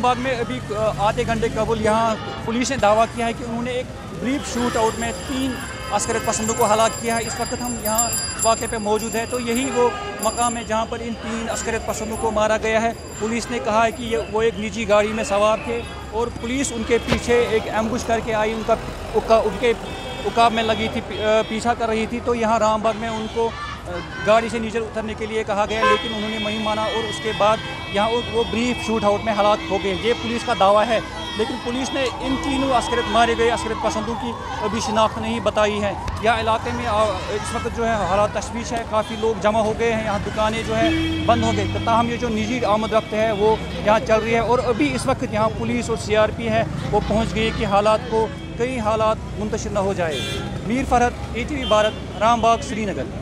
रामबाग में अभी आधे घंटे कबल यहाँ पुलिस ने दावा किया है कि उन्होंने एक ब्रीफ शूट आउट में 3 अस्करियत पसंदों को हलाक किया है। इस वक्त हम यहाँ वाक़े पे मौजूद है, तो यही वो मकाम है जहाँ पर इन 3 अस्करियत पसंदों को मारा गया है। पुलिस ने कहा है कि वो एक निजी गाड़ी में सवार थे और पुलिस उनके पीछे एक एम्बुश करके आई, उनके उकाब में लगी थी, पीछा कर रही थी। तो यहाँ रामबाग में उनको गाड़ी से नीचे उतरने के लिए कहा गया, लेकिन उन्होंने नहीं माना और उसके बाद यहाँ वो ब्रीफ शूट आउट में हलाक हो गए। ये पुलिस का दावा है, लेकिन पुलिस ने इन 3 अस्करियत मारे गए अस्करियत पसंदों की अभी शिनाख्त नहीं बताई है। यहाँ इलाके में इस वक्त जो है हालात तशवीश है, काफ़ी लोग जमा हो गए हैं, यहाँ दुकानें जो है बंद हो गई। ताहम ये जो निजी आमद रफ्त है वो यहाँ चल रही है और अभी इस वक्त यहाँ पुलिस और CRP है वो पहुँच गई कि हालात को कई हालात मुंतशिर न हो जाए। मीर फरहत, ATV भारत, रामबाग, श्रीनगर।